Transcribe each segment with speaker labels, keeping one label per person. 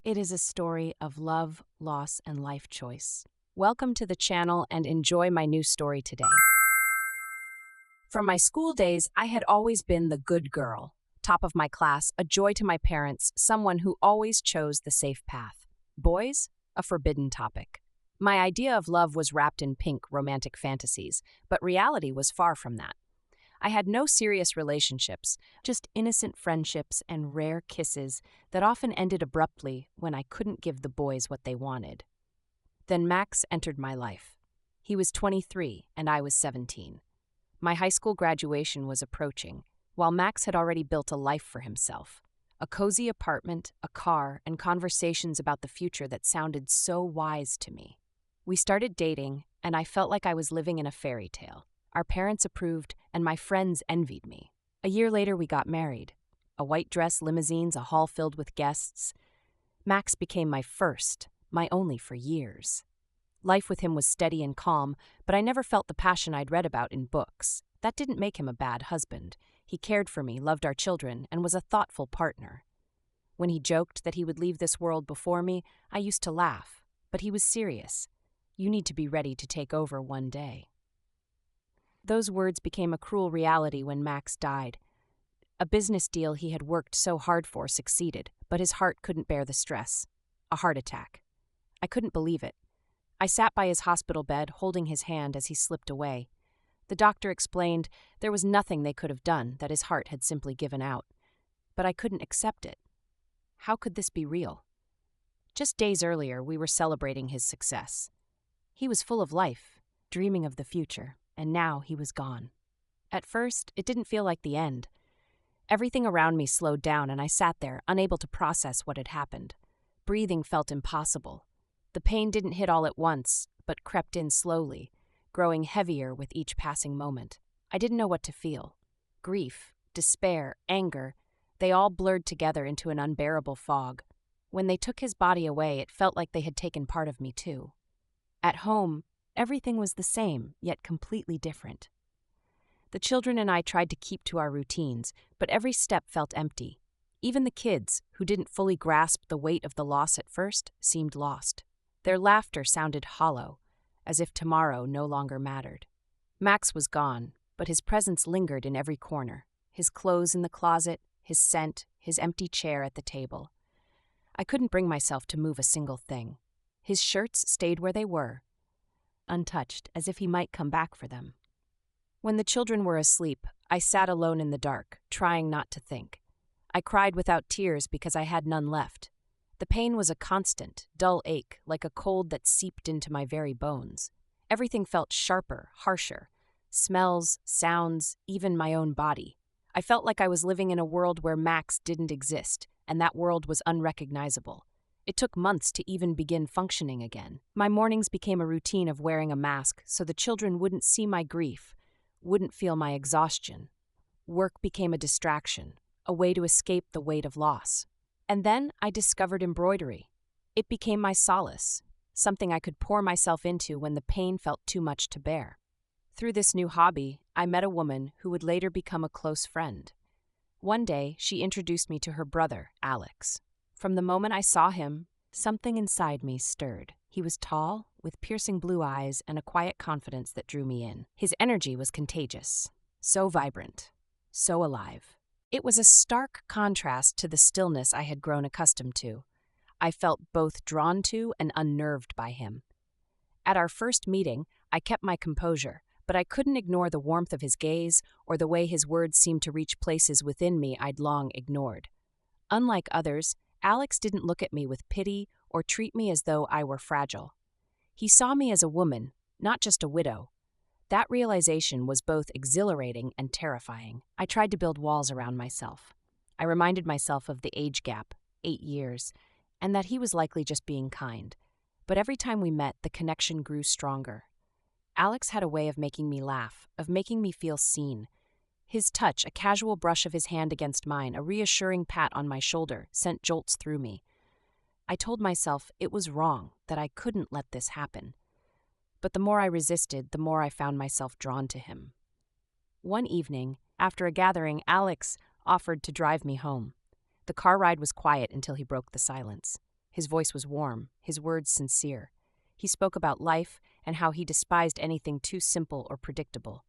Speaker 1: It is a story of love, loss, and life choice. Welcome to the channel and enjoy my new story today. From my school days, I had always been the good girl, top of my class, a joy to my parents, someone who always chose the safe path. Boys? A forbidden topic. My idea of love was wrapped in pink romantic fantasies, but reality was far from that. I had no serious relationships, just innocent friendships and rare kisses that often ended abruptly when I couldn't give the boys what they wanted. Then Max entered my life. He was 23 and I was 17. My high school graduation was approaching, while Max had already built a life for himself. A cozy apartment, a car, and conversations about the future that sounded so wise to me. We started dating, and I felt like I was living in a fairy tale. Our parents approved, and my friends envied me. A year later, we got married. A white dress, limousines, a hall filled with guests. Max became my first, my only for years. Life with him was steady and calm, but I never felt the passion I'd read about in books. That didn't make him a bad husband. He cared for me, loved our children, and was a thoughtful partner. When he joked that he would leave this world before me, I used to laugh. But he was serious. You need to be ready to take over one day. Those words became a cruel reality when Max died. A business deal he had worked so hard for succeeded, but his heart couldn't bear the stress. A heart attack. I couldn't believe it. I sat by his hospital bed, holding his hand as he slipped away. The doctor explained there was nothing they could have done, that his heart had simply given out. But I couldn't accept it. How could this be real? Just days earlier, we were celebrating his success. He was full of life, dreaming of the future, and now he was gone. At first, it didn't feel like the end. Everything around me slowed down, and I sat there, unable to process what had happened. Breathing felt impossible. The pain didn't hit all at once, but crept in slowly, growing heavier with each passing moment. I didn't know what to feel. Grief, despair, anger, they all blurred together into an unbearable fog. When they took his body away, it felt like they had taken part of me too. At home, everything was the same, yet completely different. The children and I tried to keep to our routines, but every step felt empty. Even the kids, who didn't fully grasp the weight of the loss at first, seemed lost. Their laughter sounded hollow, as if tomorrow no longer mattered. Max was gone, but his presence lingered in every corner. His clothes in the closet, his scent, his empty chair at the table. I couldn't bring myself to move a single thing. His shirts stayed where they were, untouched, as if he might come back for them. When the children were asleep, I sat alone in the dark, trying not to think. I cried without tears because I had none left. The pain was a constant, dull ache, like a cold that seeped into my very bones. Everything felt sharper, harsher. Smells, sounds, even my own body. I felt like I was living in a world where Max didn't exist, and that world was unrecognizable. It took months to even begin functioning again. My mornings became a routine of wearing a mask so the children wouldn't see my grief, wouldn't feel my exhaustion. Work became a distraction, a way to escape the weight of loss. And then I discovered embroidery. It became my solace, something I could pour myself into when the pain felt too much to bear. Through this new hobby, I met a woman who would later become a close friend. One day, she introduced me to her brother, Alex. From the moment I saw him, something inside me stirred. He was tall, with piercing blue eyes and a quiet confidence that drew me in. His energy was contagious, so vibrant, so alive. It was a stark contrast to the stillness I had grown accustomed to. I felt both drawn to and unnerved by him. At our first meeting, I kept my composure, but I couldn't ignore the warmth of his gaze or the way his words seemed to reach places within me I'd long ignored. Unlike others, Alex didn't look at me with pity or treat me as though I were fragile. He saw me as a woman, not just a widow. That realization was both exhilarating and terrifying. I tried to build walls around myself. I reminded myself of the age gap, 8 years, and that he was likely just being kind. But every time we met, the connection grew stronger. Alex had a way of making me laugh, of making me feel seen. His touch, a casual brush of his hand against mine, a reassuring pat on my shoulder, sent jolts through me. I told myself it was wrong, that I couldn't let this happen. But the more I resisted, the more I found myself drawn to him. One evening, after a gathering, Alex offered to drive me home. The car ride was quiet until he broke the silence. His voice was warm, his words sincere. He spoke about life and how he despised anything too simple or predictable.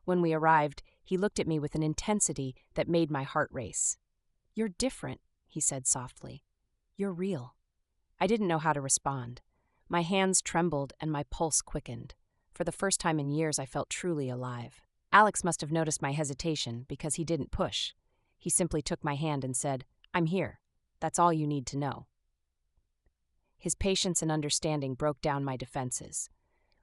Speaker 1: When we arrived, he looked at me with an intensity that made my heart race. "You're different," he said softly. "You're real." I didn't know how to respond. My hands trembled and my pulse quickened. For the first time in years, I felt truly alive. Alex must have noticed my hesitation because he didn't push. He simply took my hand and said, "I'm here. That's all you need to know." His patience and understanding broke down my defenses.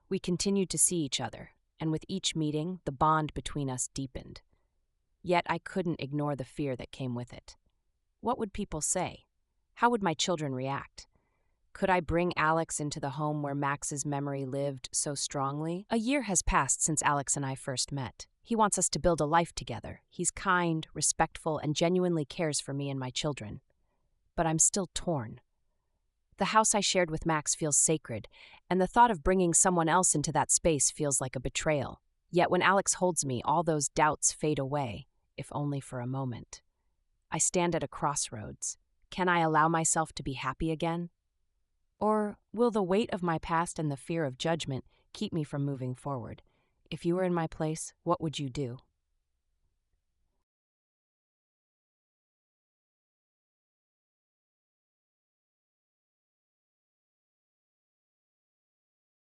Speaker 1: We continued to see each other, and with each meeting, the bond between us deepened. Yet I couldn't ignore the fear that came with it. What would people say? How would my children react? Could I bring Alex into the home where Max's memory lived so strongly? A year has passed since Alex and I first met. He wants us to build a life together. He's kind, respectful, and genuinely cares for me and my children. But I'm still torn. The house I shared with Max feels sacred, and the thought of bringing someone else into that space feels like a betrayal. Yet when Alex holds me, all those doubts fade away, if only for a moment. I stand at a crossroads. Can I allow myself to be happy again? Or will the weight of my past and the fear of judgment keep me from moving forward? If you were in my place, what would you do?